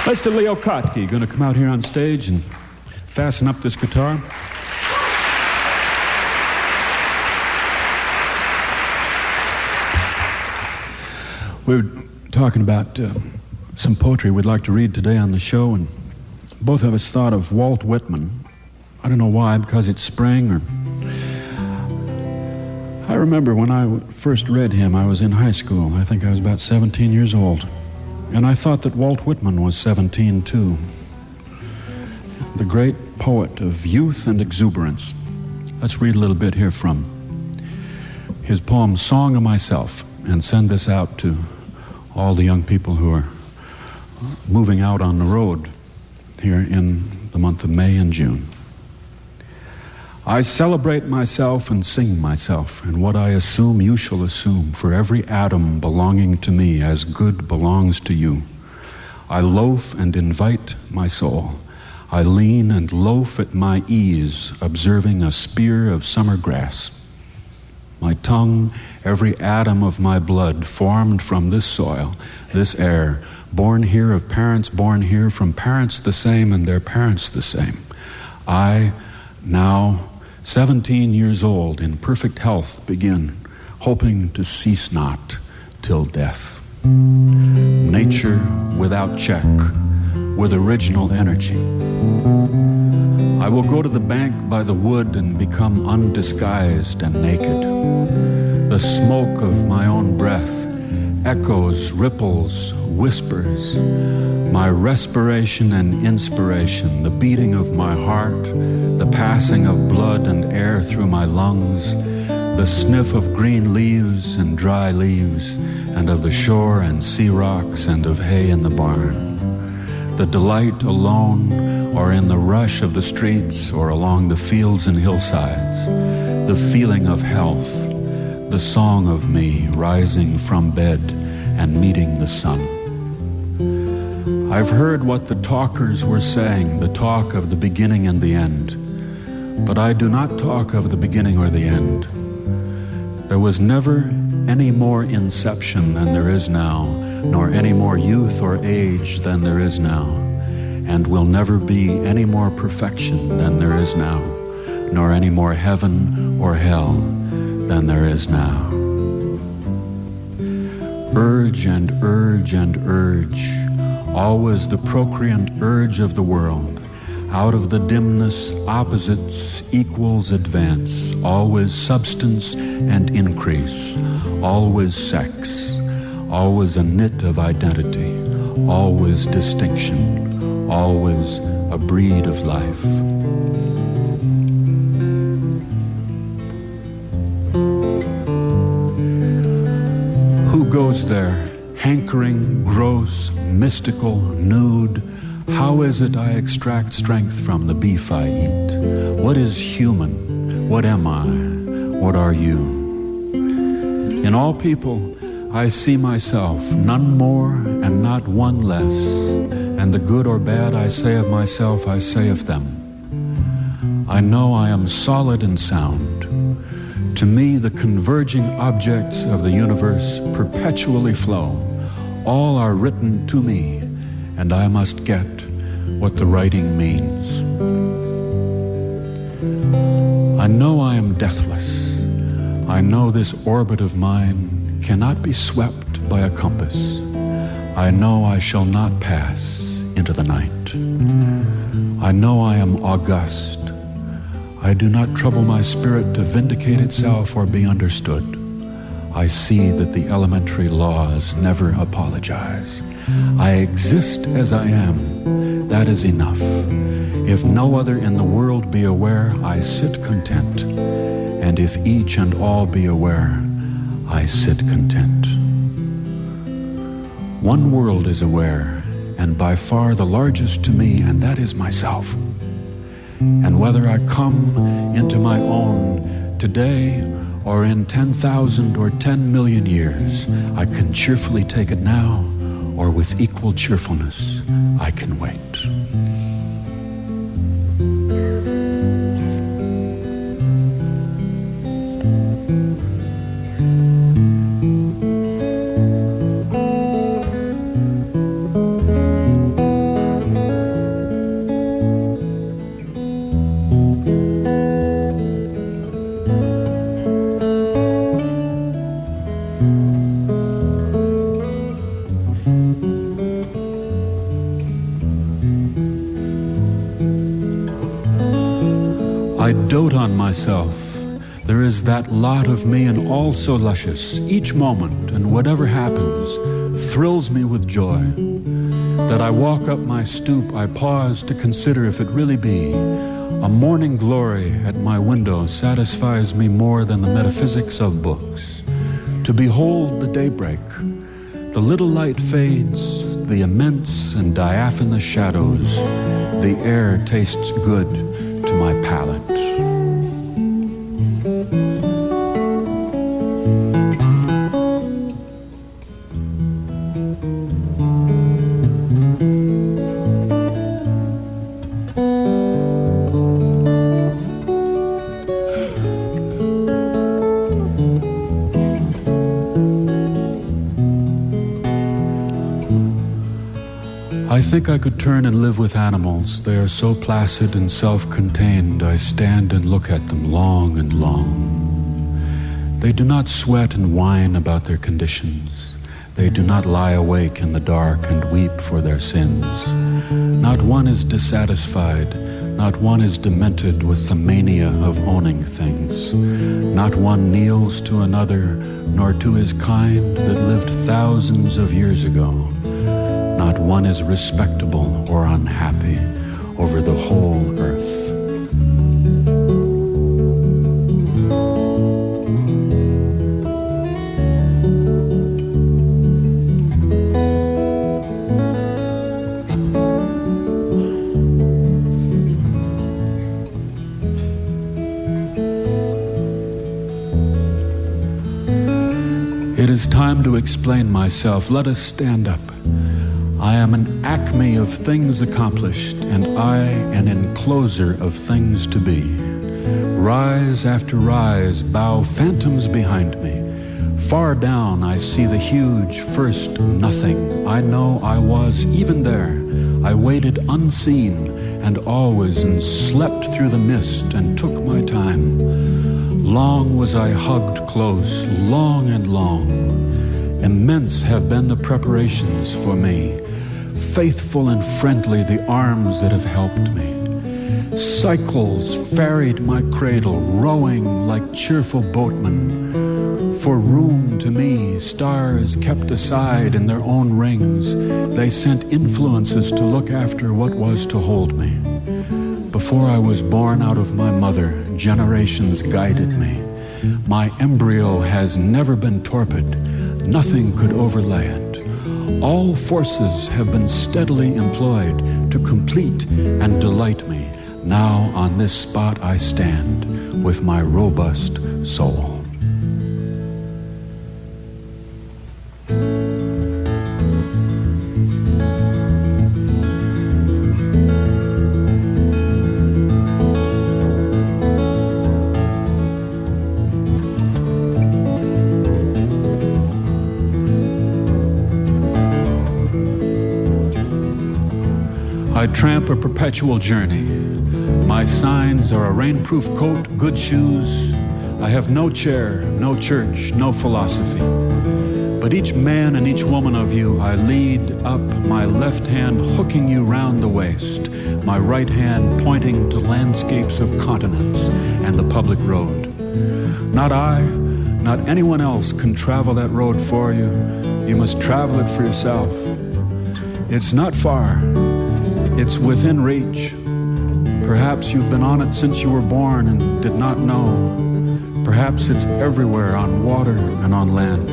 Mr. Leo Kottke, going to come out here on stage and fasten up this guitar. We're talking about some poetry we'd like to read today on the show, and both of us thought of Walt Whitman. I don't know why, because it's spring, or... I remember when I first read him, I was in high school. I think I was about 17 years old. And I thought that Walt Whitman was 17, too. The great poet of youth and exuberance. Let's read a little bit here from his poem, Song of Myself, and send this out to all the young people who are moving out on the road here in the month of May and June. I celebrate myself and sing myself, and what I assume you shall assume, for every atom belonging to me as good belongs to you. I loaf and invite my soul. I lean and loaf at my ease, observing a spear of summer grass. My tongue, every atom of my blood, formed from this soil, this air, born here of parents born here, from parents the same and their parents the same. I, now 17 years old, in perfect health, begin, hoping to cease not till death. Nature without check, with original energy. I will go to the bank by the wood and become undisguised and naked. The smoke of my own breath echoes, ripples, whispers, my respiration and inspiration, the beating of my heart, the passing of blood and air through my lungs, the sniff of green leaves and dry leaves, and of the shore and sea rocks and of hay in the barn. The delight alone, or in the rush of the streets, or along the fields and hillsides, the feeling of health, the song of me rising from bed and meeting the sun. I've heard what the talkers were saying, the talk of the beginning and the end, but I do not talk of the beginning or the end. There was never any more inception than there is now, nor any more youth or age than there is now, and will never be any more perfection than there is now, nor any more heaven or hell than there is now. Urge and urge and urge, always the procreant urge of the world. Out of the dimness, opposites equals advance, always substance and increase, always sex, always a knit of identity, always distinction, always a breed of life. Who goes there, hankering, gross, mystical, nude? How is it I extract strength from the beef I eat? What is human? What am I? What are you? In all people, I see myself, none more and not one less, and the good or bad I say of myself, I say of them. I know I am solid and sound. To me, the converging objects of the universe perpetually flow. All are written to me, and I must get what the writing means. I know I am deathless. I know this orbit of mine cannot be swept by a compass. I know I shall not pass into the night. I know I am august. I do not trouble my spirit to vindicate itself or be understood. I see that the elementary laws never apologize. I exist as I am. That is enough. If no other in the world be aware, I sit content. And if each and all be aware, I sit content. One world is aware, and by far the largest to me, and that is myself. And whether I come into my own today or in 10,000 or 10 million years, I can cheerfully take it now, or with equal cheerfulness, I can wait. I dote on myself. There is that lot of me and all so luscious. Each moment and whatever happens thrills me with joy. That I walk up my stoop, I pause to consider if it really be. A morning glory at my window satisfies me more than the metaphysics of books. To behold the daybreak, the little light fades, the immense and diaphanous shadows, the air tastes good to my palate. I think I could turn and live with animals. They are so placid and self-contained. I stand and look at them long and long. They do not sweat and whine about their conditions. They do not lie awake in the dark and weep for their sins. Not one is dissatisfied. Not one is demented with the mania of owning things. Not one kneels to another, nor to his kind that lived thousands of years ago. Not one is respectable or unhappy over the whole earth. It is time to explain myself. Let us stand up. I am an acme of things accomplished, and I an encloser of things to be. Rise after rise bow phantoms behind me. Far down I see the huge first nothing. I know I was even there. I waited unseen and always, and slept through the mist and took my time. Long was I hugged close, long and long. Immense have been the preparations for me. Faithful and friendly the arms that have helped me. Cycles ferried my cradle, rowing like cheerful boatmen. For room to me, stars kept aside in their own rings. They sent influences to look after what was to hold me. Before I was born out of my mother, generations guided me. My embryo has never been torpid. Nothing could overlay it. All forces have been steadily employed to complete and delight me. Now on this spot I stand with my robust soul. I tramp a perpetual journey. My signs are a rainproof coat, good shoes. I have no chair, no church, no philosophy. But each man and each woman of you I lead up, my left hand hooking you round the waist, my right hand pointing to landscapes of continents and the public road. Not I, not anyone else can travel that road for you. You must travel it for yourself. It's not far. It's within reach. Perhaps you've been on it since you were born and did not know. Perhaps it's everywhere on water and on land.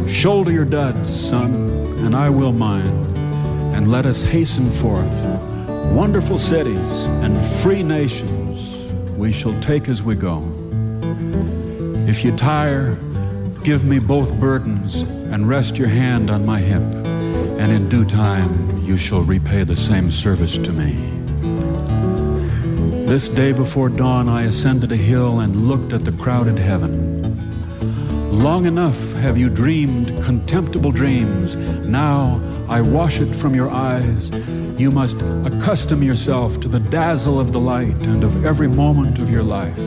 Shoulder your duds, son, and I will mine, and let us hasten forth. Wonderful cities and free nations we shall take as we go. If you tire, give me both burdens and rest your hand on my hip, and in due time you shall repay the same service to me. This day before dawn I ascended a hill and looked at the crowded heaven. Long enough have you dreamed contemptible dreams. Now I wash it from your eyes. You must accustom yourself to the dazzle of the light and of every moment of your life.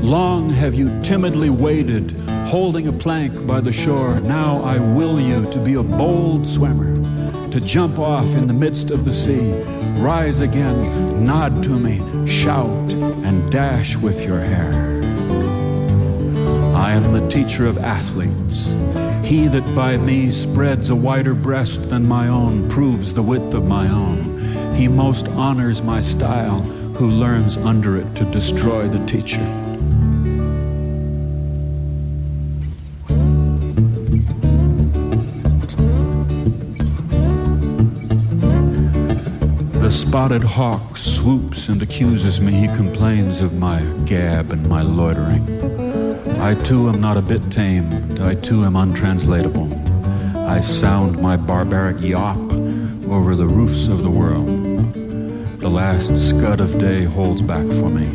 Long have you timidly waited, holding a plank by the shore. Now I will you to be a bold swimmer, to jump off in the midst of the sea. Rise again, nod to me, shout, and dash with your hair. I am the teacher of athletes. He that by me spreads a wider breast than my own proves the width of my own. He most honors my style, who learns under it to destroy the teacher. The spotted hawk swoops and accuses me. He complains of my gab and my loitering. I too am not a bit tamed. I too am untranslatable. I sound my barbaric yawp over the roofs of the world. The last scud of day holds back for me.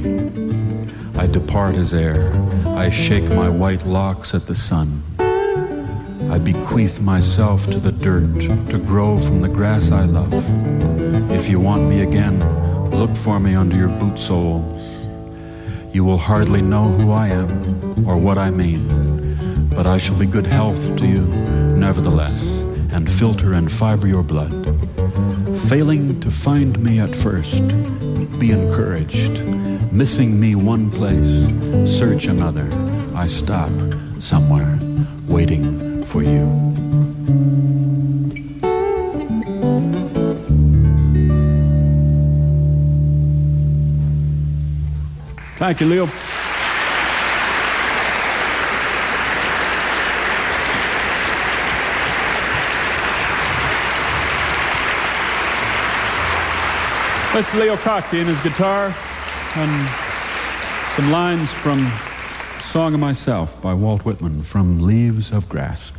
I depart as air. I shake my white locks at the sun. I bequeath myself to the dirt, to grow from the grass I love. If you want me again, look for me under your boot soles. You will hardly know who I am or what I mean, but I shall be good health to you nevertheless, and filter and fiber your blood. Failing to find me at first, be encouraged. Missing me one place, search another. I stop somewhere, waiting for you. Thank you, Leo. Mr. Leo Cockney and his guitar, and some lines from Song of Myself by Walt Whitman from Leaves of Grass.